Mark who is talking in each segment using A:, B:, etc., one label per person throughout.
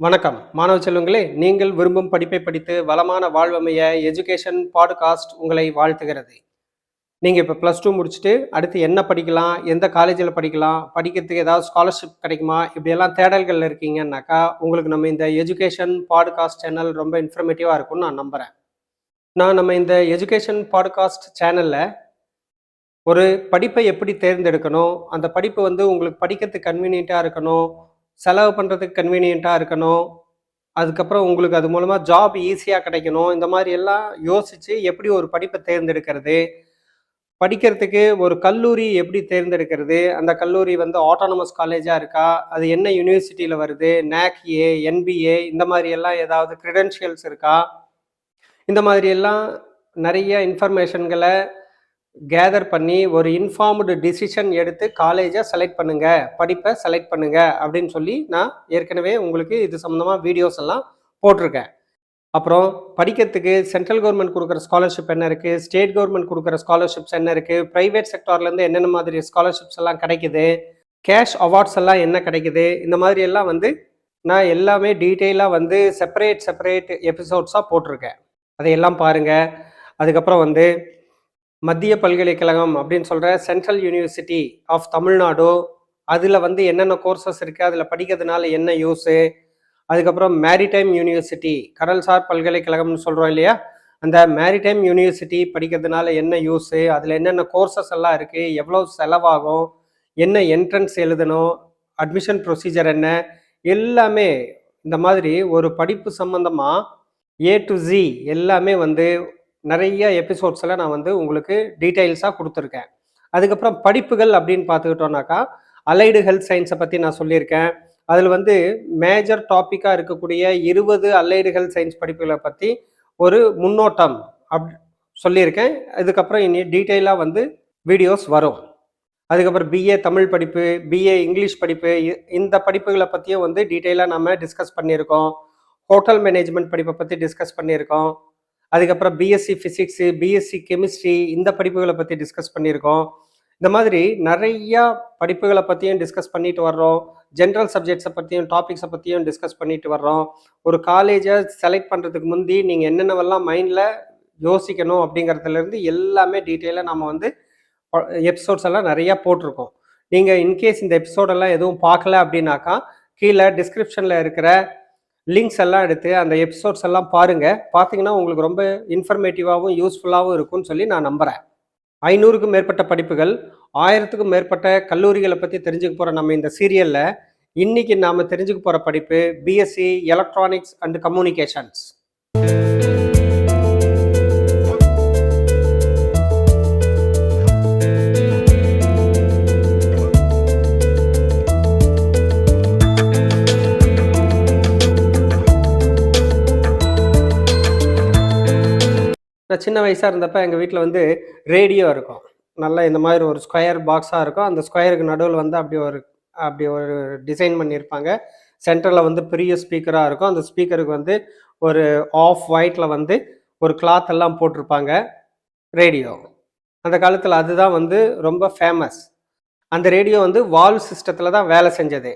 A: வணக்கம் மாணவ செல்வங்களே, நீங்கள் விரும்பும் படிப்பை படித்து வளமான வாழ்வமைய எஜுகேஷன் பாட்காஸ்ட் உங்களை வாழ்த்துகிறது. நீங்கள் இப்போ +2 முடிச்சுட்டு அடுத்து என்ன படிக்கலாம், எந்த காலேஜில் படிக்கலாம், படிக்கிறதுக்கு ஏதாவது ஸ்காலர்ஷிப் கிடைக்குமா, இப்படியெல்லாம் தேடல்கள் இருக்கீங்கன்னாக்கா உங்களுக்கு நம்ம இந்த எஜுகேஷன் பாட்காஸ்ட் சேனல் ரொம்ப இன்ஃபர்மேட்டிவாக இருக்கும்னு நான் நம்புகிறேன். நம்ம இந்த எஜுகேஷன் பாட்காஸ்ட் சேனலில் ஒரு படிப்பை எப்படி தேர்ந்தெடுக்கணும், அந்த படிப்பு உங்களுக்கு படிக்கிறதுக்கு கன்வீனியண்ட்டாக இருக்கணும், செலவு பண்ணுறதுக்கு கன்வீனியண்ட்டாக இருக்கணும், அதுக்கப்புறம் உங்களுக்கு அது மூலமாக ஜாப் ஈஸியாக கிடைக்கணும், இந்த மாதிரி எல்லாம் யோசித்து எப்படி ஒரு படிப்பை தேர்ந்தெடுக்கிறது, படிக்கிறதுக்கு ஒரு கல்லூரி எப்படி தேர்ந்தெடுக்கிறது, அந்த கல்லூரி ஆட்டானமஸ் காலேஜாக இருக்கா, அது என்ன யூனிவர்சிட்டியில் வருது, NAC-A, NBA இந்த மாதிரி எல்லாம் ஏதாவது க்ரெடென்ஷியல்ஸ் இருக்கா, இந்த மாதிரி எல்லாம் நிறைய இன்ஃபர்மேஷன்களை கேதர் பண்ணி ஒரு இன்ஃபார்ம்டு டிசிஷன் எடுத்து காலேஜை செலக்ட் பண்ணுங்க, படிப்பை செலக்ட் பண்ணுங்க அப்படின்னு சொல்லி நான் ஏற்கனவே உங்களுக்கு இது சம்மந்தமாக வீடியோஸ் எல்லாம் போட்டிருக்கேன். அப்புறம் படிக்கிறதுக்கு சென்ட்ரல் கவர்மெண்ட் கொடுக்குற ஸ்காலர்ஷிப் என்ன இருக்குது, ஸ்டேட் கவர்மெண்ட் கொடுக்குற ஸ்காலர்ஷிப்ஸ் என்ன இருக்குது, ப்ரைவேட் செக்டார்லேருந்து என்னென்ன மாதிரி ஸ்காலர்ஷிப்ஸ் எல்லாம் கிடைக்குது, கேஷ் அவார்ட்ஸ் எல்லாம் என்ன கிடைக்குது, இந்த மாதிரி எல்லாம் நான் எல்லாமே டீட்டெயிலாக செப்பரேட் எபிசோட்ஸாக போட்டிருக்கேன். அதையெல்லாம் பாருங்கள். அதுக்கப்புறம் மத்திய பல்கலைக்கழகம் அப்படின்னு சொல்கிற சென்ட்ரல் யூனிவர்சிட்டி ஆஃப் தமிழ்நாடு, அதில் என்னென்ன கோர்சஸ் இருக்குது, அதில் படிக்கிறதுனால என்ன யூஸு, அதுக்கப்புறம் மேரிடைம் யூனிவர்சிட்டி கடல்சார் பல்கலைக்கழகம்னு சொல்கிறோம் இல்லையா, அந்த மேரிடைம் யூனிவர்சிட்டி படிக்கிறதுனால என்ன யூஸு, அதில் என்னென்ன கோர்சஸ் எல்லாம் இருக்குது, எவ்வளோ செலவாகும், என்ன என்ட்ரன்ஸ் எழுதணும், அட்மிஷன் ப்ரொசீஜர் என்ன, எல்லாமே இந்த மாதிரி ஒரு படிப்பு சம்மந்தமாக A to Z எல்லாமே நிறைய எபிசோட்ஸில் நான் உங்களுக்கு டீட்டெயில்ஸாக கொடுத்துருக்கேன். அதுக்கப்புறம் படிப்புகள் அப்படின்னு பார்த்துக்கிட்டோன்னாக்கா அலைடு ஹெல்த் சயின்ஸை பற்றி நான் சொல்லியிருக்கேன். அதில் மேஜர் டாப்பிக்காக இருக்கக்கூடிய 20 அலைடு ஹெல்த் சயின்ஸ் படிப்புகளை பற்றி ஒரு முன்னோட்டம் சொல்லியிருக்கேன். இதுக்கப்புறம் இனி டீட்டெயிலாக வீடியோஸ் வரும். அதுக்கப்புறம் BA தமிழ் படிப்பு, BA இங்கிலீஷ் படிப்பு, இந்த படிப்புகளை பற்றியும் டீட்டெயிலாக நம்ம டிஸ்கஸ் பண்ணியிருக்கோம். ஹோட்டல் மேனேஜ்மெண்ட் படிப்பை பற்றி டிஸ்கஸ் பண்ணியிருக்கோம். அதுக்கப்புறம் BSc ஃபிசிக்ஸு, BSc கெமிஸ்ட்ரி, இந்த படிப்புகளை பற்றி டிஸ்கஸ் பண்ணியிருக்கோம். இந்த மாதிரி நிறையா படிப்புகளை பற்றியும் டிஸ்கஸ் பண்ணிட்டு வர்றோம். ஜென்ரல் சப்ஜெக்ட்ஸை பற்றியும் டாபிக்ஸை பற்றியும் டிஸ்கஸ் பண்ணிட்டு வர்றோம். ஒரு காலேஜை செலக்ட் பண்ணுறதுக்கு முந்தி நீங்கள் என்னென்னவெல்லாம் மைண்டில் யோசிக்கணும் அப்படிங்கிறதுலேருந்து எல்லாமே டீட்டெயிலாக நம்ம எபிசோட்ஸ் எல்லாம் நிறையா போட்டிருக்கோம். நீங்கள் இன்கேஸ் இந்த எபிசோடெல்லாம் எதுவும் பார்க்கல அப்படின்னாக்கா கீழே டிஸ்கிரிப்ஷனில் இருக்கிற லிங்க்ஸ் எல்லாம் எடுத்து அந்த எபிசோட்ஸ் எல்லாம் பாருங்கள். பார்த்தீங்கன்னா உங்களுக்கு ரொம்ப இன்ஃபர்மேட்டிவாகவும் யூஸ்ஃபுல்லாகவும் இருக்கும்னு சொல்லி நான் நம்புகிறேன். 500க்கும் மேற்பட்ட படிப்புகள், 1000க்கும் மேற்பட்ட கல்லூரிகளை பற்றி தெரிஞ்சுக்க போகிற நம்ம இந்த சீரியலில் இன்றைக்கி நாம் தெரிஞ்சுக்க போகிற படிப்பு BSc எலக்ட்ரானிக்ஸ் அண்ட் கம்யூனிகேஷன்ஸ். நான் சின்ன வயசாக இருந்தப்போ எங்கள் வீட்டில் ரேடியோ இருக்கும். நல்லா இந்த மாதிரி ஒரு ஸ்கொயர் பாக்ஸாக இருக்கும். அந்த ஸ்கொயருக்கு நடுவில் அப்படி ஒரு டிசைன் பண்ணியிருப்பாங்க. சென்டரில் பெரிய ஸ்பீக்கராக இருக்கும். அந்த ஸ்பீக்கருக்கு ஒரு ஆஃப் ஒயிட்டில் ஒரு கிளாத் எல்லாம் போட்டிருப்பாங்க. ரேடியோ அந்த காலத்தில் அதுதான் ரொம்ப ஃபேமஸ். அந்த ரேடியோ வால்வ் சிஸ்டத்தில் தான் வேலை செஞ்சது.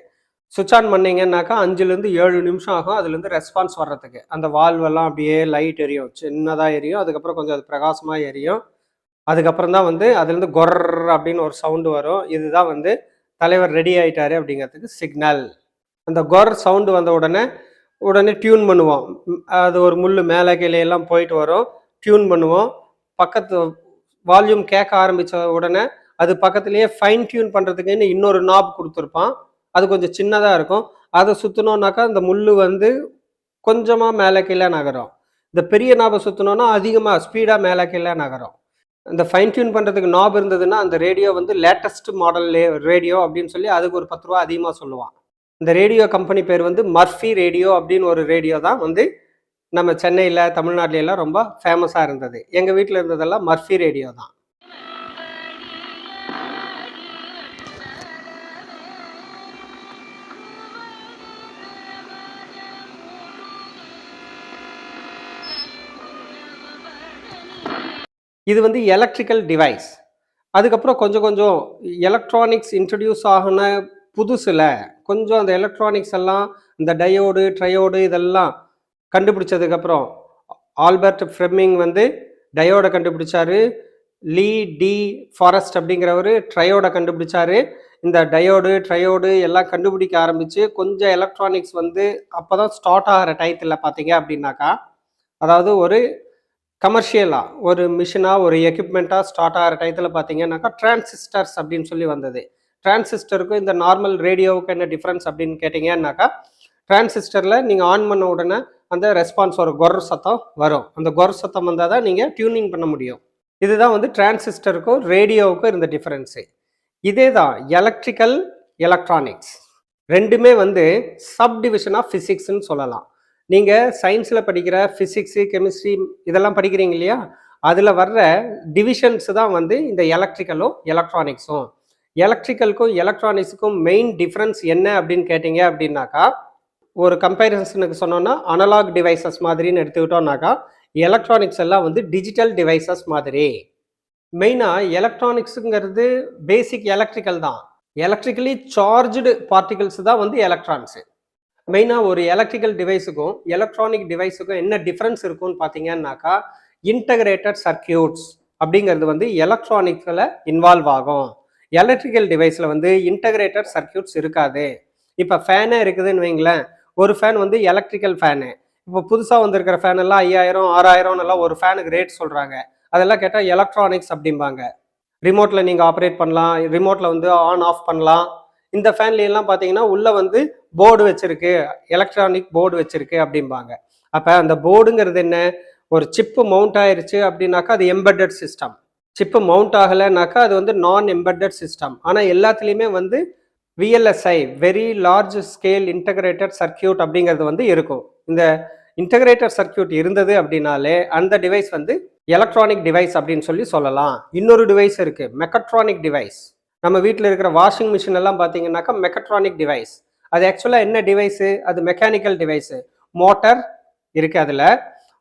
A: சுவிட்ச் ஆன் பண்ணிங்கன்னாக்கா 5லேருந்து 7 நிமிஷம் ஆகும் அதுலேருந்து ரெஸ்பான்ஸ் வர்றதுக்கு. அந்த வால்வெல்லாம் அப்படியே லைட் எரியும், சின்னதாக எரியும், அதுக்கப்புறம் கொஞ்சம் அது பிரகாசமாக எரியும். அதுக்கப்புறம் தான் அதுலேருந்து கொர் அப்படின்னு ஒரு சவுண்டு வரும். இதுதான் தலைவர் ரெடி ஆகிட்டாரு அப்படிங்கிறதுக்கு சிக்னல். அந்த கொர் சவுண்டு வந்த உடனே டியூன் பண்ணுவோம். அது ஒரு முள் மேலே கீழே போயிட்டு வரும், டியூன் பண்ணுவோம். பக்கத்து வால்யூம் கேட்க ஆரம்பித்த உடனே அது பக்கத்துலேயே ஃபைன் டியூன் பண்ணுறதுக்குன்னு இன்னொரு நாப் கொடுத்துருப்பான். அது கொஞ்சம் சின்னதாக இருக்கும். அதை சுற்றினோன்னாக்கா அந்த முள் கொஞ்சமாக மேலே கீழே நகரும். இந்த பெரிய நாபை சுற்றினோன்னா அதிகமாக ஸ்பீடாக மேலே கீழே நகரும். இந்த ஃபைன் டியூன் பண்ணுறதுக்கு நாப் இருந்ததுன்னா அந்த ரேடியோ லேட்டஸ்ட் மாடல் ரேடியோ அப்படின்னு சொல்லி அதுக்கு ஒரு 10 ரூபா அதிகமாக சொல்லுவான். இந்த ரேடியோ கம்பெனி பேர் மர்ஃபி ரேடியோ அப்படின்னு ஒரு ரேடியோ தான் நம்ம சென்னையில் தமிழ்நாட்டிலெல்லாம் ரொம்ப ஃபேமஸாக இருந்தது. எங்கள் வீட்டில் இருந்ததெல்லாம் மர்ஃபி ரேடியோ தான். இது எலக்ட்ரிக்கல் டிவைஸ். அதுக்கப்புறம் கொஞ்சம் எலக்ட்ரானிக்ஸ் இன்ட்ரடியூஸ் ஆகின புதுசில் கொஞ்சம் அந்த எலக்ட்ரானிக்ஸ் எல்லாம் இந்த டயோடு ட்ரையோடு இதெல்லாம் கண்டுபிடிச்சதுக்கப்புறம் ஆல்பர்ட் ஃப்ளெமிங் வந்து டயோடை கண்டுபிடிச்சாரு. லீ டி ஃபாரஸ்ட் அப்படிங்கிறவர் ட்ரையோடை கண்டுபிடிச்சாரு. இந்த டயோடு ட்ரையோடு எல்லாம் கண்டுபிடிக்க ஆரம்பிச்சு கொஞ்சம் எலக்ட்ரானிக்ஸ் வந்து அப்போதான் ஸ்டார்ட் ஆகிற டயத்தில் பார்த்தீங்க அப்படின்னாக்கா, அதாவது ஒரு கமர்ஷியலாக ஒரு மிஷினாக ஒரு எக்யூப்மெண்ட்டாக ஸ்டார்ட் ஆகிற டயத்தில் பார்த்தீங்கன்னாக்கா டிரான்சிஸ்டர்ஸ் அப்படின்னு சொல்லி வந்தது. டிரான்சிஸ்டருக்கும் இந்த நார்மல் ரேடியோவுக்கு என்ன டிஃப்ரென்ஸ் அப்படின்னு கேட்டிங்கன்னாக்கா, டிரான்சிஸ்டரில் நீங்கள் ஆன் பண்ண உடனே அந்த ரெஸ்பான்ஸ் ஒரு கொர் சத்தம் வரும். அந்த கொர் சத்தம் வந்தால் தான் நீங்கள் டியூனிங் பண்ண முடியும். இதுதான் வந்து டிரான்சிஸ்டருக்கும் ரேடியோவுக்கும் இருந்த டிஃபரன்ஸு. இதே தான் எலக்ட்ரிக்கல் எலக்ட்ரானிக்ஸ் ரெண்டுமே வந்து சப் டிவிஷன் ஆஃப் ஃபிசிக்ஸ்ன்னு சொல்லலாம். நீங்கள் சயின்ஸில் படிக்கிற ஃபிசிக்ஸு கெமிஸ்ட்ரி இதெல்லாம் படிக்கிறீங்க இல்லையா, அதில் வர்ற டிவிஷன்ஸ் தான் வந்து இந்த எலக்ட்ரிக்கலும் எலக்ட்ரானிக்ஸும். எலக்ட்ரிக்கலுக்கும் எலக்ட்ரானிக்ஸுக்கும் மெயின் டிஃப்ரென்ஸ் என்ன அப்படின்னு கேட்டிங்க அப்படின்னாக்கா, ஒரு கம்பேரிசனுக்கு சொன்னோன்னா அனலாக் டிவைசஸ் மாதிரின்னு எடுத்துக்கிட்டோம்னாக்கா, எலக்ட்ரானிக்ஸ் எல்லாம் வந்து டிஜிட்டல் டிவைசஸ் மாதிரி. மெயினாக எலக்ட்ரானிக்ஸுங்கிறது பேசிக் எலக்ட்ரிக்கல் தான். எலக்ட்ரிக்கலி சார்ஜ்டு பார்ட்டிகல்ஸ் தான் வந்து எலக்ட்ரான்ஸு. மெயினாக ஒரு எலக்ட்ரிக்கல் டிவைஸுக்கும் எலக்ட்ரானிக் டிவைஸுக்கும் என்ன டிஃப்ரென்ஸ் இருக்குன்னு பார்த்தீங்கன்னாக்கா, இன்டகிரேட்டட் சர்க்கியூட்ஸ் அப்படிங்கிறது வந்து எலக்ட்ரானிக்ஸில் இன்வால்வ் ஆகும். எலக்ட்ரிக்கல் டிவைஸில் வந்து இன்டகிரேட்டட் சர்க்கியூட்ஸ் இருக்காது. இப்போ ஃபேனே இருக்குதுன்னு வைங்களேன், ஒரு ஃபேன் வந்து எலக்ட்ரிக்கல் ஃபேனு. இப்போ புதுசாக வந்திருக்கிற ஃபேன் எல்லாம் 5000 6000 எல்லாம் ஒரு ஃபேனுக்கு ரேட் சொல்கிறாங்க. அதெல்லாம் கேட்டால் எலக்ட்ரானிக்ஸ் அப்படிம்பாங்க. ரிமோட்டில் நீங்கள் ஆப்ரேட் பண்ணலாம், ரிமோட்டில் வந்து ஆன் ஆஃப் பண்ணலாம். இந்த ஃபேன்லாம் பார்த்தீங்கன்னா உள்ளே வந்து போர்டு வச்சிருக்கு, எலக்ட்ரானிக் போர்டு வச்சிருக்கு அப்படிம்பாங்க. அப்போ அந்த போர்டுங்கிறது என்ன, ஒரு சிப்பு மவுண்ட் ஆயிருச்சு அப்படின்னாக்கா அது எம்பெட்டட் சிஸ்டம். சிப்பு மவுண்ட் ஆகலைனாக்கா அது வந்து நான் எம்பெட்டட் சிஸ்டம். ஆனால் எல்லாத்துலேயுமே வந்து VLSI very large scale integrated circuit அப்படிங்கிறது வந்து இருக்கும். இந்த இன்டகிரேட்டட் சர்க்கியூட் இருந்தது அப்படின்னாலே அந்த டிவைஸ் வந்து எலக்ட்ரானிக் டிவைஸ் அப்படின்னு சொல்லி சொல்லலாம். இன்னொரு டிவைஸ் இருக்கு, மெக்கட்ரானிக் டிவைஸ். நம்ம வீட்டில் இருக்கிற வாஷிங் மிஷின் எல்லாம் பார்த்தீங்கன்னாக்கா மெக்கட்ரானிக் டிவைஸ். அது ஆக்சுவலாக என்ன டிவைஸு, அது மெக்கானிக்கல் டிவைஸு. மோட்டர் இருக்கு, அதில்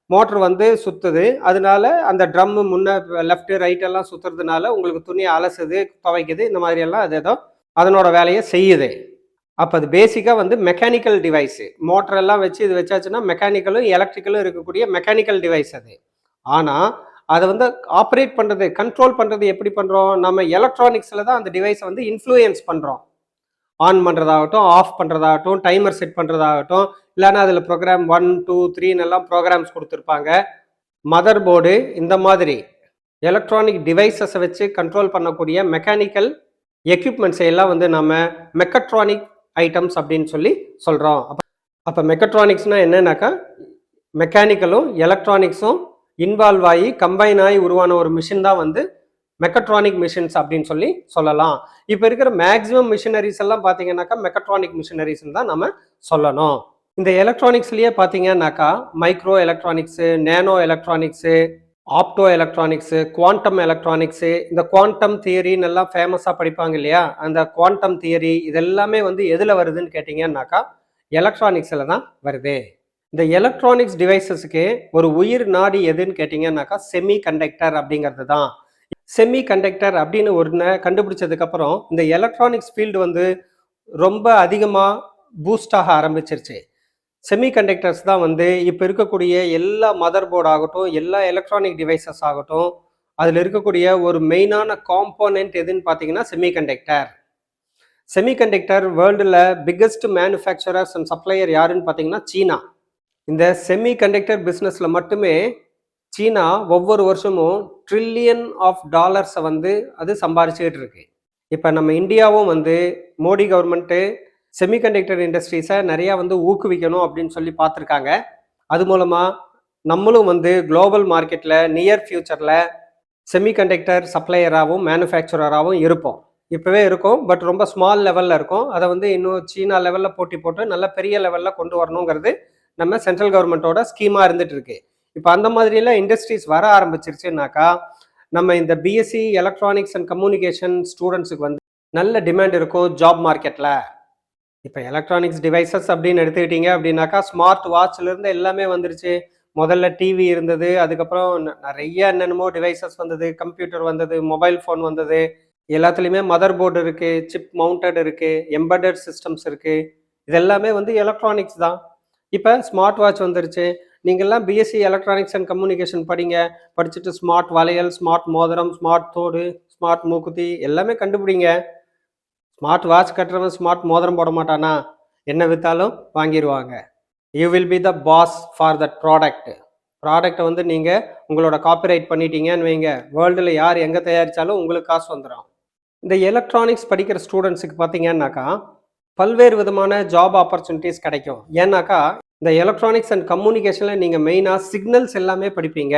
A: மோட்டர் வந்து சுற்றுது, அதனால அந்த ட்ரம் முன்ன லெஃப்ட் ரைட் எல்லாம் சுற்றுறதுனால உங்களுக்கு துணியை அலசுது, துவைக்குது, இந்த மாதிரி எல்லாம் அது ஏதோ அதனோட வேலையை செய்யுது. அப்போ அது பேசிக்காக வந்து மெக்கானிக்கல் டிவைஸு. மோட்டர் எல்லாம் வச்சு இது வச்சாச்சுன்னா மெக்கானிக்கலும் எலக்ட்ரிக்கலும் இருக்கக்கூடிய மெக்கானிக்கல் டிவைஸ் அது. ஆனால் அதை வந்து ஆப்ரேட் பண்ணுறது, கண்ட்ரோல் பண்ணுறது எப்படி பண்ணுறோம், நம்ம எலக்ட்ரானிக்ஸில் தான் அந்த டிவைஸை வந்து இன்ஃப்ளூயன்ஸ் பண்ணுறோம். ஆன் பண்ணுறதாகட்டும், ஆஃப் பண்ணுறதாகட்டும், டைமர் செட் பண்ணுறதாகட்டும், இல்லைன்னா அதில் ப்ரோக்ராம் 1 2 3 எல்லாம் ப்ரோக்ராம்ஸ் கொடுத்துருப்பாங்க. மதர் போர்டு, இந்த மாதிரி எலக்ட்ரானிக் டிவைஸஸை வச்சு கண்ட்ரோல் பண்ணக்கூடிய மெக்கானிக்கல் எக்யூப்மெண்ட்ஸை எல்லாம் வந்து நம்ம மெக்கட்ரானிக் ஐட்டம்ஸ் அப்படின்னு சொல்லி சொல்கிறோம். அப்போ மெக்கட்ரானிக்ஸ்னால் என்னன்னாக்கா, மெக்கானிக்கலும் எலக்ட்ரானிக்ஸும் இன்வால்வ் ஆகி கம்பைன் ஆகி உருவான ஒரு மிஷின் தான் வந்து மெக்கட்ரானிக் மிஷின்ஸ் அப்படின்னு சொல்லி சொல்லலாம். இப்போ இருக்கிற மேக்ஸிமம் மிஷினரிஸ் எல்லாம் பார்த்தீங்கன்னாக்கா மெக்கட்ரானிக் மிஷினரிஸ்ன்னு தான் நம்ம சொல்லணும். இந்த எலக்ட்ரானிக்ஸ்லேயே பார்த்தீங்கன்னாக்கா micro electronics, nano electronics, opto electronics, quantum electronics, இந்த குவாண்டம் தியரின்னு எல்லாம் ஃபேமஸாக படிப்பாங்க இல்லையா, அந்த குவாண்டம் தியரி இதெல்லாமே வந்து எதில் வருதுன்னு கேட்டிங்கன்னாக்கா எலக்ட்ரானிக்ஸில் தான் வருது. இந்த எலக்ட்ரானிக்ஸ் டிவைசஸுக்கு ஒரு உயிர் நாடி எதுன்னு கேட்டிங்கன்னாக்கா செமி கண்டக்டர் அப்படிங்கிறது தான். செமி கண்டக்டர் அப்படின்னு ஒன்று கண்டுபிடிச்சதுக்கப்புறம் இந்த எலக்ட்ரானிக்ஸ் ஃபீல்டு வந்து ரொம்ப அதிகமாக பூஸ்ட் ஆக ஆரம்பிச்சிருச்சு. செமி கண்டக்டர்ஸ் தான் வந்து இப்போ இருக்கக்கூடிய எல்லா மதர் போர்டு ஆகட்டும், எல்லா எலக்ட்ரானிக் டிவைசஸ் ஆகட்டும், அதில் இருக்கக்கூடிய ஒரு மெயினான காம்போனன்ட் எதுன்னு பார்த்தீங்கன்னா செமி கண்டக்டர். செமி கண்டக்டர் வேர்ல்டில் பிக்கஸ்ட் மேனுஃபேக்சரர்ஸ் அண்ட் சப்ளையர் யாருன்னு பார்த்தீங்கன்னா சீனா. இந்த செமி கண்டக்டர் பிஸ்னஸில் மட்டுமே சீனா ஒவ்வொரு வருஷமும் ட்ரில்லியன் ஆஃப் டாலர்ஸை வந்து அது சம்பாரிச்சுக்கிட்டு இருக்கு. இப்போ நம்ம இந்தியாவும் வந்து மோடி கவர்மெண்ட்டு செமிகண்டக்டர் இண்டஸ்ட்ரீஸை நிறையா வந்து ஊக்குவிக்கணும் அப்படின்னு சொல்லி பார்த்துருக்காங்க. அது மூலமாக நம்மளும் வந்து குளோபல் மார்க்கெட்டில் நியர் ஃபியூச்சரில் செமிகண்டக்டர் சப்ளையராகவும் மேனுஃபேக்சரராகவும் இருப்போம். இப்போவே இருக்கும், பட் ரொம்ப ஸ்மால் லெவலில் இருக்கும். அதை வந்து இன்னும் சீனா லெவலில் போட்டி போட்டு நல்ல பெரிய லெவலில் கொண்டு வரணுங்கிறது நம்ம சென்ட்ரல் கவர்மெண்ட்டோட ஸ்கீமாக இருந்துட்டு இருக்கு. இப்போ அந்த மாதிரியெல்லாம் இண்டஸ்ட்ரீஸ் வர ஆரம்பிச்சிருச்சுனாக்கா நம்ம இந்த பிஎஸ்சி எலக்ட்ரானிக்ஸ் அண்ட் கம்யூனிகேஷன் ஸ்டூடெண்ட்ஸுக்கு வந்து நல்ல டிமாண்ட் இருக்கும் ஜாப் மார்க்கெட்டில். இப்போ எலக்ட்ரானிக்ஸ் டிவைசஸ் அப்படின்னு எடுத்துக்கிட்டீங்க அப்படின்னாக்கா ஸ்மார்ட் வாட்ச்லேருந்து எல்லாமே வந்துருச்சு. முதல்ல டிவி இருந்தது, அதுக்கப்புறம் நிறைய என்னென்னமோ டிவைசஸ் வந்தது, கம்ப்யூட்டர் வந்தது, மொபைல் ஃபோன் வந்தது. எல்லாத்துலேயுமே மதர் போர்டு இருக்குது, சிப் மவுண்டட் இருக்குது, எம்பெடட் சிஸ்டம்ஸ் இருக்குது. இது எல்லாமே வந்து எலக்ட்ரானிக்ஸ் தான். இப்போ ஸ்மார்ட் வாட்ச் வந்துருச்சு. நீங்கள்லாம் பிஎஸ்சி எலக்ட்ரானிக்ஸ் அண்ட் கம்யூனிகேஷன் படிங்க. படிச்சுட்டு ஸ்மார்ட் வளையல், ஸ்மார்ட் மோதிரம், ஸ்மார்ட் தோடு, ஸ்மார்ட் மூக்குத்தி எல்லாமே கண்டுபிடிங்க. ஸ்மார்ட் வாட்ச் கட்டுறவன் ஸ்மார்ட் மோதிரம் போட மாட்டானா? என்ன விற்றாலும் வாங்கிடுவாங்க. You will be the boss for that product. ப்ராடக்டை வந்து நீங்கள் உங்களோட காப்பிரைட் பண்ணிட்டீங்கன்னு வைங்க, வேர்ல்டில் யார் எங்கே தயாரித்தாலும் உங்களுக்கு காசு வந்துடும். இந்த எலக்ட்ரானிக்ஸ் படிக்கிற ஸ்டூடெண்ட்ஸுக்கு பார்த்தீங்கன்னாக்கா பல்வேறு விதமான ஜாப் ஆப்பர்ச்சுனிட்டிஸ் கிடைக்கும். ஏன்னாக்கா இந்த எலக்ட்ரானிக்ஸ் அண்ட் கம்யூனிகேஷனில் நீங்கள் மெயினாக சிக்னல்ஸ் எல்லாமே படிப்பீங்க.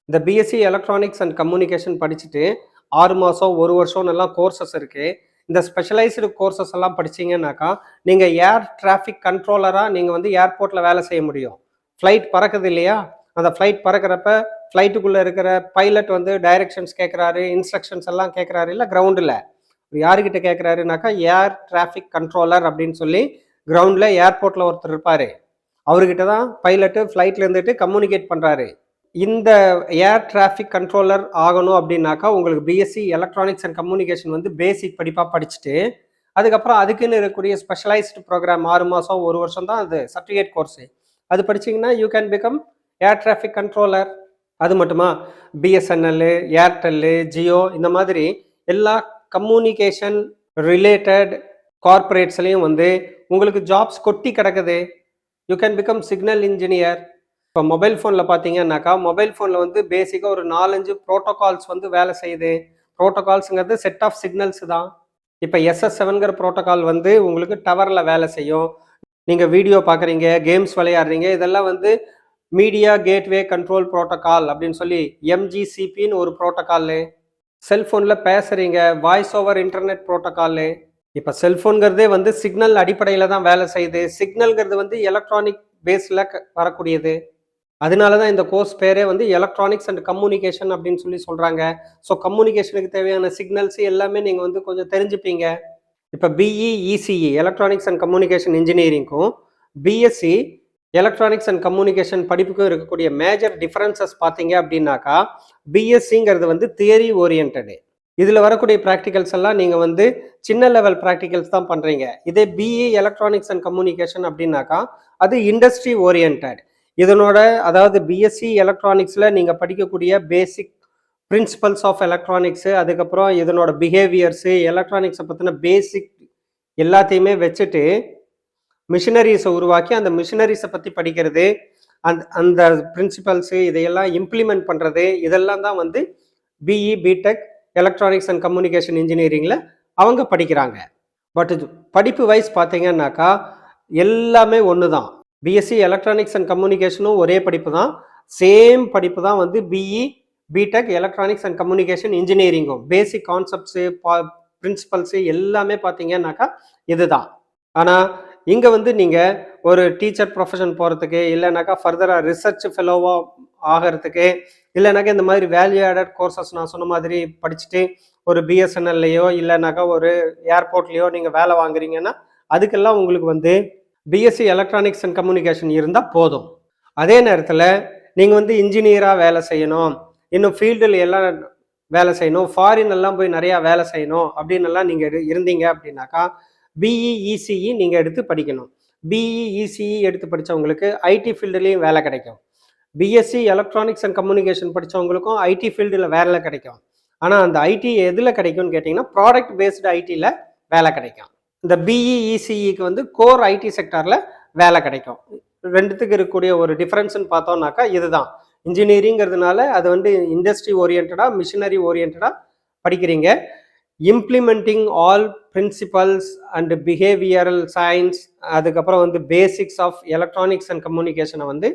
A: இந்த பிஎஸ்சி எலக்ட்ரானிக்ஸ் அண்ட் கம்யூனிகேஷன் படிச்சுட்டு 6 மாதம் 1 வருஷம்னு எல்லாம் கோர்சஸ் இருக்குது. இந்த ஸ்பெஷலைஸ்டு கோர்சஸ் எல்லாம் படிச்சிங்கன்னாக்கா நீங்கள் ஏர் டிராஃபிக் கண்ட்ரோலராக நீங்கள் வந்து ஏர்போர்ட்டில் வேலை செய்ய முடியும். ஃப்ளைட் பறக்குது இல்லையா, அந்த ஃப்ளைட் பறக்கிறப்ப ஃப்ளைட்டுக்குள்ளே இருக்கிற பைலட் வந்து டைரக்ஷன்ஸ் கேட்குறாரு, இன்ஸ்ட்ரக்ஷன்ஸ் எல்லாம் கேட்குறாரு இல்லை கிரவுண்டில். யாருக்கிட்ட கேட்குறாருனாக்கா ஏர் டிராஃபிக் கண்ட்ரோலர் அப்படின்னு சொல்லி கிரவுண்டில் ஏர்போர்ட்டில் ஒருத்தர் இருப்பார். அவர்கிட்ட தான் பைலட்டு ஃப்ளைட்டில் இருந்துட்டு கம்யூனிகேட் பண்ணுறாரு. இந்த ஏர் டிராஃபிக் கண்ட்ரோலர் ஆகணும் அப்படின்னாக்கா உங்களுக்கு பிஎஸ்சி எலக்ட்ரானிக்ஸ் அண்ட் கம்யூனிகேஷன் வந்து பேசிக் படிப்பாக படிச்சுட்டு அதுக்கப்புறம் அதுக்குன்னு இருக்கக்கூடிய ஸ்பெஷலைஸ்டு ப்ரோக்ராம் 6 மாதம் 1 வருஷம் தான் அது சர்டிஃபிகேட் கோர்ஸு. அது படிச்சிங்கன்னா you can become air traffic controller. அது மட்டுமா, பிஎஸ்என்எல், ஏர்டெல்லு, ஜியோ இந்த மாதிரி எல்லா கம்யூனிகேஷன் ரிலேட்டட் கார்பரேட்ஸ்லையும் வந்து உங்களுக்கு ஜாப்ஸ் கொட்டி கிடக்குது. You can become signal engineer. இப்போ மொபைல் ஃபோனில் பார்த்தீங்கன்னாக்கா மொபைல் ஃபோனில் வந்து பேசிக்காக ஒரு 4-5 ப்ரோட்டோகால்ஸ் வந்து வேலை செய்யுது. ப்ரோட்டோகால்ஸுங்கிறது செட் ஆஃப் சிக்னல்ஸ் தான். இப்போ SS7ங்கிற ப்ரோட்டோகால் வந்து உங்களுக்கு டவரில் வேலை செய்யும். நீங்கள் வீடியோ பார்க்குறீங்க, கேம்ஸ் விளையாடுறீங்க, இதெல்லாம் வந்து மீடியா கேட்வே கண்ட்ரோல் ப்ரோட்டோகால் அப்படின்னு சொல்லி MGCPன்னு ஒரு ப்ரோட்டோகாலு. செல்ஃபோனில் பேசுகிறீங்க, வாய்ஸ் ஓவர் இன்டர்நெட் ப்ரோட்டோகாலு. இப்போ செல்ஃபோனுங்கிறதே வந்து சிக்னல் அடிப்படையில் தான் வேலை செய்யுது. சிக்னல்ங்கிறது வந்து எலக்ட்ரானிக் பேஸில் வரக்கூடியது. அதனால தான் இந்த கோர்ஸ் பேரே வந்து எலக்ட்ரானிக்ஸ் அண்ட் கம்யூனிகேஷன் அப்படின்னு சொல்லி சொல்கிறாங்க. ஸோ கம்யூனிகேஷனுக்கு தேவையான சிக்னல்ஸ் எல்லாமே நீங்கள் வந்து கொஞ்சம் தெரிஞ்சுப்பீங்க. இப்போ BE ECE electronics and communication இன்ஜினியரிங்க்கும் பிஎஸ்சி எலக்ட்ரானிக்ஸ் அண்ட் கம்யூனிகேஷன் படிப்புக்கும் இருக்கக்கூடிய மேஜர் டிஃபரன்சஸ் பார்த்தீங்க அப்படின்னாக்கா பிஎஸ்சிங்கிறது வந்து தியரி ஓரியன்டு. இதில் வரக்கூடிய ப்ராக்டிகல்ஸ் எல்லாம் நீங்கள் வந்து சின்ன லெவல் ப்ராக்டிகல்ஸ் தான் பண்ணுறீங்க. இதே பிஇ எலக்ட்ரானிக்ஸ் அண்ட் கம்யூனிகேஷன் அப்படின்னாக்கா அது இண்டஸ்ட்ரி ஓரியன்ட். இதனோட அதாவது பிஎஸ்சி எலக்ட்ரானிக்ஸில் நீங்கள் படிக்கக்கூடிய பேசிக் பிரின்சிபல்ஸ் ஆஃப் எலக்ட்ரானிக்ஸு, அதுக்கப்புறம் இதனோட பிஹேவியர்ஸு, எலக்ட்ரானிக்ஸை பற்றின பேசிக் எல்லாத்தையுமே வச்சுட்டு மிஷினரிஸை உருவாக்கி அந்த மிஷினரிஸை பற்றி படிக்கிறது, அந்த பிரின்சிபல்ஸு இதையெல்லாம் இம்ப்ளிமெண்ட் பண்ணுறது, இதெல்லாம் தான் வந்து BE BTech electronics and communication இன்ஜினியரிங்கில் அவங்க படிக்கிறாங்க. பட் இது படிப்பு வைஸ் பார்த்தீங்கன்னாக்கா எல்லாமே ஒன்று தான். பிஎஸ்சி எலக்ட்ரானிக்ஸ் அண்ட் கம்யூனிகேஷனும் ஒரே படிப்பு தான், சேம் படிப்பு தான் வந்து BE BTech electronics and communication இன்ஜினியரிங்கும். பேசிக் கான்செப்ட்ஸு பிரின்சிபல்ஸு எல்லாமே பார்த்தீங்கன்னாக்கா இதுதான். ஆனால் இங்கே வந்து நீங்கள் ஒரு டீச்சர் ப்ரொஃபஷன் போகிறதுக்கு, இல்லைனாக்கா ஃபர்தராக ரிசர்ச் ஃபெலோவாக ஆகிறதுக்கு, இல்லைனாக்கா இந்த மாதிரி வேல்யூ ஆடட் கோர்சஸ் நான் சொன்ன மாதிரி படிச்சுட்டு ஒரு பிஎஸ்என்எல்லையோ இல்லைனாக்கா ஒரு ஏர்போர்ட்லேயோ நீங்கள் வேலை வாங்குறீங்கன்னா அதுக்கெல்லாம் உங்களுக்கு வந்து பிஎஸ்சி எலக்ட்ரானிக்ஸ் அண்ட் கம்யூனிகேஷன் இருந்தால் போதும். அதே நேரத்தில் நீங்கள் வந்து இன்ஜினியராக வேலை செய்யணும், இன்னும் ஃபீல்டில் எல்லாம் வேலை செய்யணும், ஃபாரின் எல்லாம் போய் நிறையா வேலை செய்யணும் அப்படின்னு எல்லாம் நீங்கள் இருந்தீங்க அப்படின்னாக்கா பிஇ இசிஇ நீங்கள் எடுத்து படிக்கணும். பிஇ இசிஇ எடுத்து படித்தவங்களுக்கு ஐடி ஃபீல்டுலேயும் வேலை கிடைக்கும். பிஎஸ்சி எலக்ட்ரானிக்ஸ் அண்ட் கம்யூனிகேஷன் படித்தவங்களுக்கும் ஐடி ஃபீல்டில் வேலை கிடைக்கும். ஆனால் அந்த ஐடி எதில் கிடைக்கும்னு கேட்டிங்கன்னா ப்ராடக்ட் பேஸ்டு ஐடியில் வேலை கிடைக்கும். இந்த பிஇ இசிஇக்கு வந்து கோர் ஐடி செக்டாரில் வேலை கிடைக்கும். ரெண்டுத்துக்கு இருக்கக்கூடிய ஒரு டிஃப்ரென்ஸ்ன்னு பார்த்தோம்னாக்கா இதுதான். இன்ஜினியரிங்கிறதுனால அது வந்து இண்டஸ்ட்ரி ஓரியன்டாக மிஷினரி ஓரியன்டாக படிக்கிறீங்க. Implementing all principles and behavioural science, அதுக்கப்புறம் வந்து பேசிக்ஸ் ஆஃப் எலக்ட்ரானிக்ஸ் அண்ட் கம்யூனிகேஷனை வந்து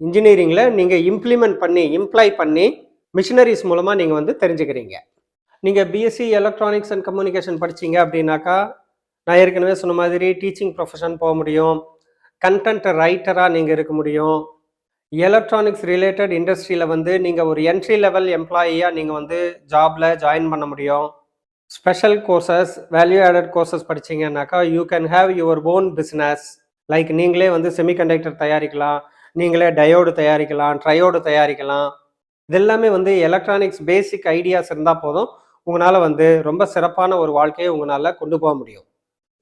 A: இன்ஜினியரிங்கில் நீங்கள் இம்ப்ளை பண்ணி மிஷினரிஸ் மூலமாக நீங்கள் வந்து தெரிஞ்சுக்கிறீங்க. நீங்கள் பிஎஸ்சி எலக்ட்ரானிக்ஸ் அண்ட் கம்யூனிகேஷன் படிச்சிங்க அப்படின்னாக்கா நான் ஏற்கனவே சொன்ன மாதிரி டீச்சிங் ப்ரொஃபஷன் போக முடியும், கண்டென்ட் ரைட்டராக நீங்கள் இருக்க முடியும், எலக்ட்ரானிக்ஸ் ரிலேட்டட் இண்டஸ்ட்ரியில் வந்து நீங்கள் ஒரு என்ட்ரி லெவல் எம்ப்ளாயியாக நீங்கள் வந்து ஜாபில் ஜாயின் பண்ண முடியும். Special courses, value added courses படிச்சிங்கன்னாக்கா you can have your own business. Like நீங்களே வந்து செமிகண்டக்டர் தயாரிக்கலாம், நீங்களே டயோடு தயாரிக்கலாம், ட்ரையோடு தயாரிக்கலாம். இதெல்லாமே வந்து எலக்ட்ரானிக்ஸ் பேசிக் ஐடியாஸ் இருந்தால் போதும், உங்களால் வந்து ரொம்ப சிறப்பான ஒரு வாழ்க்கையை உங்களால் கொண்டு போக முடியும்.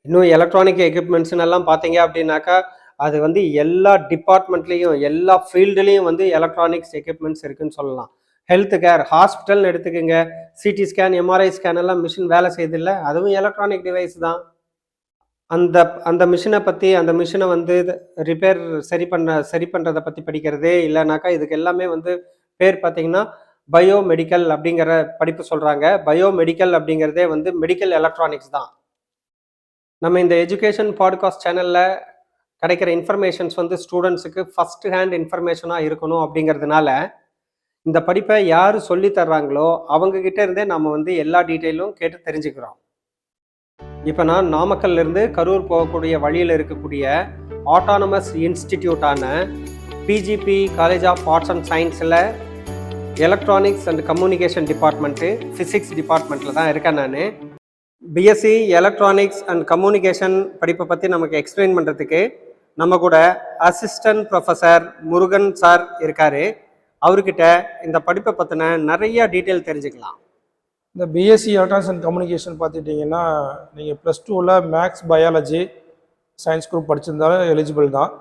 A: இன்னும் எலக்ட்ரானிக் எக்யூப்மெண்ட்ஸ்னு எல்லாம் பார்த்தீங்க அப்படின்னாக்கா, அது வந்து எல்லா டிபார்ட்மெண்ட்லேயும் எல்லா ஃபீல்டுலேயும் வந்து எலக்ட்ரானிக்ஸ் எக்யூப்மெண்ட்ஸ் இருக்குன்னு சொல்லலாம். ஹெல்த் கேர் ஹாஸ்பிட்டல்னு எடுத்துக்கோங்க, சிடி ஸ்கேன், எம்ஆர்ஐ ஸ்கேன் எல்லாம் மிஷின் வேலை செய்யுதில்ல, அதுவும் எலக்ட்ரானிக் டிவைஸ் தான். அந்த அந்த மிஷினை பற்றி, அந்த மிஷினை வந்து ரிப்பேர் சரி பண்ணுறதை பற்றி படிக்கிறது, இல்லைனாக்கா இதுக்கு எல்லாமே வந்து பேர் பார்த்தீங்கன்னா பயோமெடிக்கல் அப்படிங்கிற படிப்பு சொல்கிறாங்க. பயோமெடிக்கல் அப்படிங்கிறதே வந்து மெடிக்கல் எலக்ட்ரானிக்ஸ் தான். நம்ம இந்த எஜுகேஷன் பாட்காஸ்ட் சேனலில் கிடைக்கிற இன்ஃபர்மேஷன்ஸ் வந்து ஸ்டூடெண்ட்ஸுக்கு ஃபஸ்ட் ஹேண்ட் இன்ஃபர்மேஷனாக இருக்கணும் அப்படிங்கிறதுனால, இந்த படிப்பை யார் சொல்லி தர்றாங்களோ அவங்கக்கிட்ட இருந்தே நம்ம வந்து எல்லா டீட்டெயிலும் கேட்டு தெரிஞ்சுக்கிறோம். இப்போ நான் நாமக்கல்லிருந்து கரூர் போகக்கூடிய வழியில் இருக்கக்கூடிய ஆட்டானமஸ் இன்ஸ்டிடியூட்டான PGP college of arts and சயின்ஸில் electronics and communication department physics டிபார்ட்மெண்ட்டில் தான் இருக்கேன் நான். பிஎஸ்சி எலக்ட்ரானிக்ஸ் அண்ட் கம்யூனிகேஷன் படிப்பை பற்றி நமக்கு எக்ஸ்பிளைன் பண்ணுறதுக்கு நம்ம கூட அசிஸ்டன்ட் ப்ரொஃபஸர் முருகன் சார் இருக்கார். அவர்கிட்ட இந்த படிப்பை பற்றின நிறைய டீட்டெயில் தெரிஞ்சுக்கலாம்.
B: இந்த பிஎஸ்சி எலக்ட்ரானிக்ஸ் அண்ட் கம்யூனிகேஷன் பார்த்துட்டிங்கன்னா நீங்கள் +2ல் மேக்ஸ் பயாலஜி சயின்ஸ் குரூப் படிச்சிருந்தாலும் எலிஜிபிள் தான்.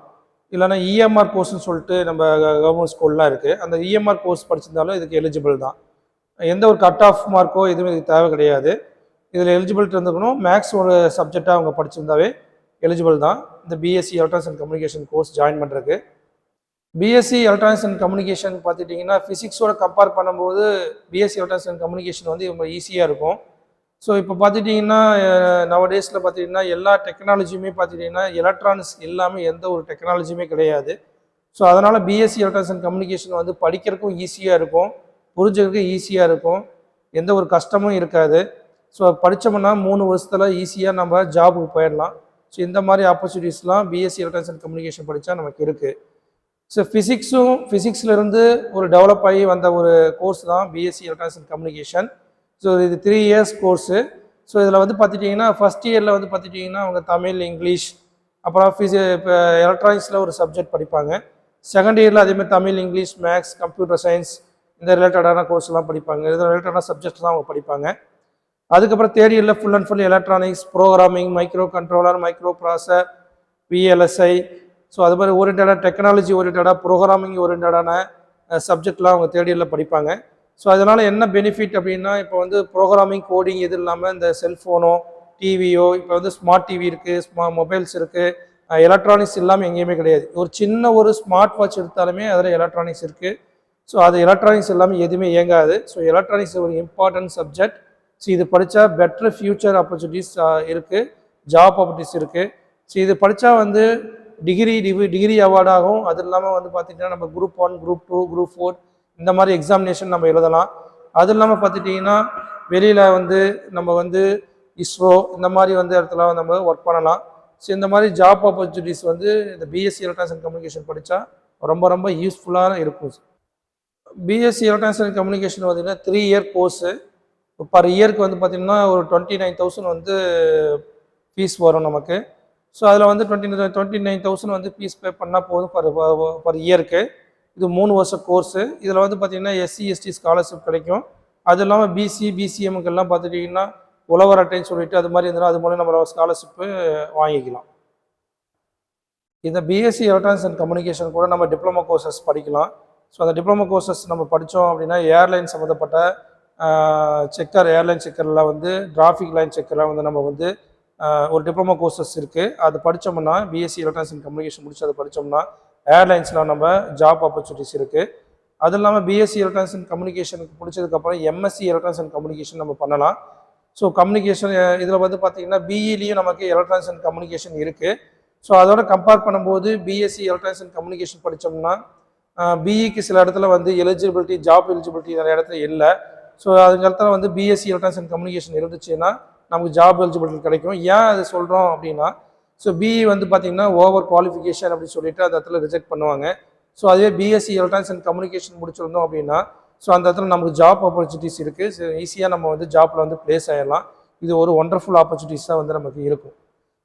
B: இல்லைனா இஎம்ஆர் கோர்ஸ்னு சொல்லிட்டு நம்ம கவர்மெண்ட் ஸ்கூல்லாம் இருக்குது, அந்த இஎம்ஆர் கோர்ஸ் படிச்சிருந்தாலும் இதுக்கு எலிஜிபிள் தான். எந்த ஒரு கட் ஆஃப் மார்க்கோ எதுவும் இதுக்கு தேவை கிடையாது. இதில் எலிஜிபிலிட்டி இருந்துக்கணும். மேக்ஸ் ஒரு சப்ஜெக்டாக அவங்க படிச்சிருந்தாவே எலிஜிபிள் தான் இந்த BSc electronics and communication course join பண்ணுறதுக்கு. பிஎஸ்சி எலக்ட்ரானிக்ஸ் அண்ட் கம்யூனிகேஷன் பார்த்துட்டிங்கன்னா ஃபிசிக்ஸோட கம்பேர் பண்ணும்போது பிஎஸ்சி எலக்ட்ரானிக்ஸ் அண்ட் கம்யூனிகேஷன் வந்து ரொம்ப ஈஸியாக இருக்கும். ஸோ இப்போ பார்த்துட்டிங்கன்னா நவடேஸில் பார்த்துட்டிங்கன்னா எல்லா டெக்னாலஜியுமே பார்த்துட்டிங்கன்னா எலக்ட்ரானிக்ஸ் இல்லாமல் எந்த ஒரு டெக்னாலஜியுமே கிடையாது. ஸோ அதனால் பிஎஸ்சி எலக்ட்ரானிக்ஸ் அண்ட் கம்யூனிகேஷன் வந்து படிக்கிறதுக்கும் ஈஸியாக இருக்கும், புரிஞ்சுக்கிறதுக்கு ஈஸியாக இருக்கும், எந்த ஒரு கஷ்டமும் இருக்காது. ஸோ படித்தோம்னா 3 வருஷத்தில் ஈஸியாக நம்ம ஜாபுக்கு போயிடலாம். ஸோ இந்த மாதிரி ஆப்பர்ச்சுனிட்டிஸ்லாம் பிஎஸ்சி எலக்ட்ரானிக்ஸ் அண்ட் கம்யூனிகேஷன் படித்தா நமக்கு இருக்குது. ஸோ ஃபிசிக்ஸ்லேருந்து ஒரு டெவலப் ஆகி வந்த ஒரு கோர்ஸ் தான் BSc electronics and communication. So இது 3 இயர்ஸ் கோர்ஸு. ஸோ இதில் வந்து பார்த்துட்டிங்கன்னா ஃபஸ்ட் இயரில் வந்து பார்த்துட்டிங்கன்னா அவங்க தமிழ், இங்கிலீஷ், அப்புறம் இப்போ எலக்ட்ரானிக்ஸில் ஒரு சப்ஜெக்ட் படிப்பாங்க. செகண்ட் இயரில் அதேமாதிரி Tamil, English, maths, computer science இந்த ரிலேட்டடான கோர்ஸ்லாம் படிப்பாங்க. இது ரிலேட்டடான சப்ஜெக்ட்ஸ் தான் அவங்க படிப்பாங்க. அதுக்கப்புறம் தேர்ட் இயரில் full and full electronics, programming, micro controller, micro ப்ராசர், விஎல்எஸ்ஐ, ஸோ அது மாதிரி ஓரியன்டான டெக்னாலஜி ஓரியன்டாக ப்ரோக்ராமிங் ஓரியன்டான சப்ஜெக்ட்லாம் அவங்க தேர்ட் இயரில் படிப்பாங்க. ஸோ அதனால் என்ன பெனிஃபிட் அப்படின்னா, இப்போ வந்து ப்ரோக்ராமிங், கோடிங் இது இல்லாமல் இந்த செல்ஃபோனோ டிவியோ, இப்போ வந்து ஸ்மார்ட் டிவி இருக்குது, மொபைல்ஸ் இருக்குது, எலக்ட்ரானிக்ஸ் இல்லாமல் எங்கேயுமே கிடையாது. ஒரு சின்ன ஒரு ஸ்மார்ட் வாட்ச் எடுத்தாலுமே அதில் எலக்ட்ரானிக்ஸ் இருக்குது. ஸோ அது எலக்ட்ரானிக்ஸ் இல்லாமல் எதுவுமே இயங்காது. ஸோ எலக்ட்ரானிக்ஸ் ஒரு இம்பார்ட்டன்ட் சப்ஜெக்ட். ஸோ இது படித்தா பெட்டர் ஃப்யூச்சர் ஆப்பர்ச்சுனிட்டிஸ் இருக்குது, ஜாப் ஆப்பர்ச்சுனிட்டிஸ் இருக்குது. ஸோ இது படித்தா வந்து டிகிரி அவார்டாகும். அது இல்லாமல் வந்து பார்த்திங்கன்னா நம்ம குரூப் 1, குரூப் 2, குரூப் 4 இந்த மாதிரி எக்ஸாமினேஷன் நம்ம எழுதலாம். அது இல்லாமல் பார்த்துட்டிங்கன்னா வெளியில் வந்து நம்ம வந்து இஸ்ரோ இந்த மாதிரி வந்து இடத்துல நம்ம ஒர்க் பண்ணலாம். ஸோ இந்த மாதிரி ஜாப் ஆப்பர்ச்சுனிட்டிஸ் வந்து இந்த பிஎஸ்சி எலக்ட்ரானிக்ஸ் அண்ட் கம்யூனிகேஷன் படித்தா ரொம்ப ரொம்ப யூஸ்ஃபுல்லாக இருக்கும். பிஎஸ்சி எலக்ட்ரானிக்ஸ் அண்ட் கம்யூனிகேஷன் பார்த்திங்கன்னா 3 இயர் கோர்ஸு. பர் இயருக்கு வந்து பார்த்திங்கன்னா ஒரு 29,000 வந்து ஃபீஸ் வரும் நமக்கு. ஸோ அதில் வந்து 29,000 வந்து ஃபீஸ் பே பண்ணால் போதும் பர் இயருக்கு. இது 3 வருஷ கோர்ஸு. இதில் வந்து பார்த்திங்கன்னா எஸ்சி, எஸ்டி ஸ்காலர்ஷிப் கிடைக்கும். அது இல்லாமல் பிசி, பிசிஎம்முக்கெல்லாம் பார்த்துட்டிங்கன்னா உழவர் அட்டைன்னு சொல்லிட்டு அது மாதிரி இருந்தாலும் அது மூலம் நம்ம ஸ்காலர்ஷிப்பு வாங்கிக்கலாம். இந்த பிஎஸ்சி எலக்ட்ரானிக்ஸ் அண்ட் கம்யூனிகேஷன் கூட நம்ம டிப்ளமோ கோர்சஸ் படிக்கலாம். ஸோ அந்த டிப்ளமோ கோர்சஸ் நம்ம படித்தோம் அப்படின்னா ஏர்லைன் சம்மந்தப்பட்ட ஏர்லைன் செக்கரில் வந்து டிராஃபிக் லைன் செக்கரில் வந்து நம்ம வந்து ஒரு டிப்ளமோ கோர்சஸ் இருக்குது. அது படித்தோம்னா பிஎஸ்சி எலக்ட்ரானிக்ஸ் அண்ட் கம்யூனிகேஷன் முடிச்சு அதை படித்தோம்னா ஏர்லைன்ஸில் நம்ம ஜாப் ஆப்பர்ச்சுனிட்டிஸ் இருக்குது. அது இல்லாமல் பிஎஸ்சி எலக்ட்ரானிக்ஸ் அண்ட் கம்யூனிகேஷனுக்கு பிடிச்சதுக்கப்புறம் எம்எஸ்சி எலக்ட்ரானிக்ஸ் அண்ட் கம்யூனிகேஷன் நம்ம பண்ணலாம். ஸோ கம்யூனிகேஷன் இதில் வந்து பார்த்திங்கன்னா பிஇலையும் நமக்கு எலக்ட்ரானிக்ஸ் அண்ட் கம்யூனிகேஷன் இருக்குது. ஸோ அதோட கம்பேர் பண்ணும்போது பிஎஸ்சி எலக்ட்ரானிக்ஸ் அண்ட் கம்யூனிகேஷன் படித்தோம்னா பிஇக்கு சில இடத்துல வந்து ஜாப் எலிஜிபிலிட்டி நிறைய இடத்துல இல்லை. ஸோ அதுக்கு இடத்துல வந்து பிஎஸ்சி எலக்ட்ரானிக்ஸ் அண்ட் கம்யூனிகேஷன் இருந்துச்சுன்னா நமக்கு ஜாப் எலிஜிபிலிட்டி கிடைக்கும். ஏன் அது சொல்கிறோம் அப்படின்னா, ஸோ பிஇ வந்து பார்த்திங்கன்னா ஓவர் குவாலிஃபிகேஷன் அப்படின்னு சொல்லிட்டு அந்த இடத்துல ரிஜெக்ட் பண்ணுவாங்க. ஸோ அதுவே பிஎஸ்சி எலக்ட்ரானிக்ஸ் அண்ட் கம்யூனிகேஷன் முடிச்சிருந்தோம் அப்படின்னா ஸோ அந்த இடத்துல நமக்கு ஜாப் ஆப்பர்ச்சுனிட்டிஸ் இருக்குது. ஸோ ஈஸியாக நம்ம வந்து ஜாப்பில் வந்து ப்ளேஸ் ஆகிடலாம். இது ஒரு ஒண்டர்ஃபுல் ஆப்பர்ச்சுனிட்டிஸாக வந்து நமக்கு இருக்கும்.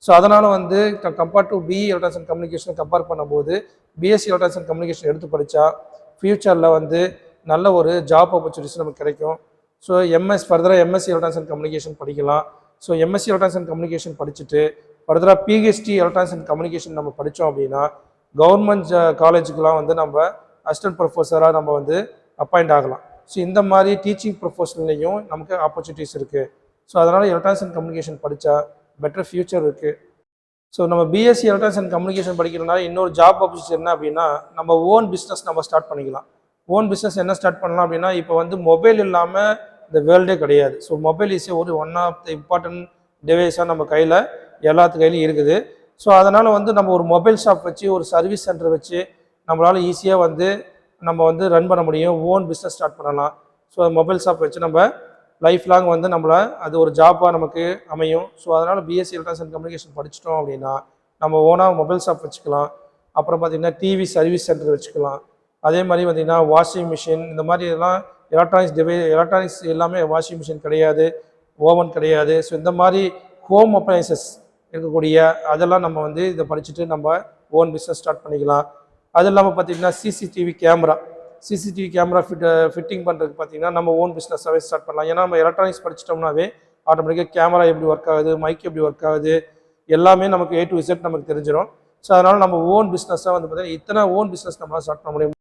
B: ஸோ அதனால் வந்து compared to BE electronics and communication compare பண்ணும்போது பிஎஸ்சி எலக்ட்ரானிக்ஸ் அண்ட் கம்யூனிகேஷன் எடுத்து படித்தா ஃப்யூச்சரில் வந்து நல்ல ஒரு ஜாப் ஆப்பர்ச்சுனிட்டிஸ் நமக்கு கிடைக்கும். ஸோ ஃபர்தராக எம்எஸ்சி எலக்ட்ரானிக்ஸ் அண்ட் கம்யூனிகேஷன் படிக்கலாம். So MSc electronics and communication படிச்சுட்டு ஃபர்தராக பிஹெச்டி எலக்ட்ரானிக்ஸ் அண்ட் கம்யூனிகேஷன் நம்ம படித்தோம் அப்படின்னா கவர்மெண்ட் காலேஜுக்கெலாம் வந்து நம்ம அசிஸ்டன்ட் ப்ரொஃபஸராக நம்ம வந்து அப்பாயிண்ட் ஆகலாம். ஸோ இந்த மாதிரி டீச்சிங் ப்ரொஃபஷன்லையும் நமக்கு ஆப்பர்ச்சுனிட்டிஸ் இருக்குது. ஸோ அதனால் எலக்ட்ரானிக்ஸ் அண்ட் கம்யூனிகேஷன் படித்தா பெட்டர் ஃபியூச்சர் இருக்குது. ஸோ நம்ம பிஎஸ்சி எலக்ட்ரானிக்ஸ் அண்ட் கம்யூனிகேஷன் படிக்கிறதுனால இன்னொரு ஜாப் ஆப்பர்ச்சுனிட்டி என்ன அப்படின்னா நம்ம ஓன் பிஸ்னஸ் நம்ம ஸ்டார்ட் பண்ணிக்கலாம். ஓன் பிஸ்னஸ் என்ன ஸ்டார்ட் பண்ணலாம் அப்படின்னா இப்போ வந்து மொபைல் இல்லாமல் இந்த வேர்ல்டே கிடையாது. So mobile is one of the important டிவைஸாக நம்ம கையில் எல்லாத்து கையிலையும் இருக்குது. ஸோ அதனால் வந்து நம்ம ஒரு மொபைல் ஷாப் வச்சு ஒரு சர்வீஸ் சென்டர் வச்சு நம்மளால் ஈஸியாக வந்து நம்ம வந்து ரன் பண்ண முடியும். ஓன் பிஸ்னஸ் ஸ்டார்ட் பண்ணலாம். ஸோ மொபைல் ஷாப் வச்சு நம்ம லைஃப் லாங் வந்து நம்மளை அது ஒரு ஜாப்பாக நமக்கு அமையும். ஸோ அதனால் பிஎஸ்சி எலக்ட்ரானிக்ஸ் அண்ட் கம்யூனிகேஷன் படிச்சிட்டோம் அப்படின்னா நம்ம ஓனாக மொபைல் ஷாப் வச்சுக்கலாம். அப்புறம் பார்த்திங்கன்னா டிவி சர்வீஸ் சென்டர் வச்சுக்கலாம். அதே மாதிரி பார்த்திங்கன்னா வாஷிங் மிஷின் இந்த மாதிரி இதெல்லாம் எலக்ட்ரானிக்ஸ் எல்லாமே வாஷிங் மிஷின் கிடையாது, ஓவன் கிடையாது. ஸோ இந்த மாதிரி ஹோம் அப்ளையன்சஸ் இருக்கக்கூடிய அதெல்லாம் நம்ம வந்து இதை படிச்சுட்டு நம்ம ஓன் பிஸ்னஸ் ஸ்டார்ட் பண்ணிக்கலாம். அது இல்லாமல் பார்த்திங்கன்னா சிசிடிவி கேமரா ஃபிட்டிங் பண்ணுறதுக்கு பார்த்திங்கன்னா நம்ம ஓன் பிஸ்னஸாகவே ஸ்டார்ட் பண்ணலாம். ஏன்னா நம்ம எலக்ட்ரானிக்ஸ் படிச்சிட்டோம்னாவே ஆட்டோமேட்டிக்காக கேமரா எப்படி ஒர்க் ஆகுது, மைக் எப்படி ஒர்க் ஆகுது எல்லாமே நமக்கு A to Z நமக்கு தெரிஞ்சிடும். ஸோ அதனால் நம்ம ஓன் பிஸ்னஸாக வந்து பார்த்திங்கன்னா இத்தனை ஓன் பிஸ்னஸ் நம்மளால் ஸ்டார்ட் பண்ண முடியும்.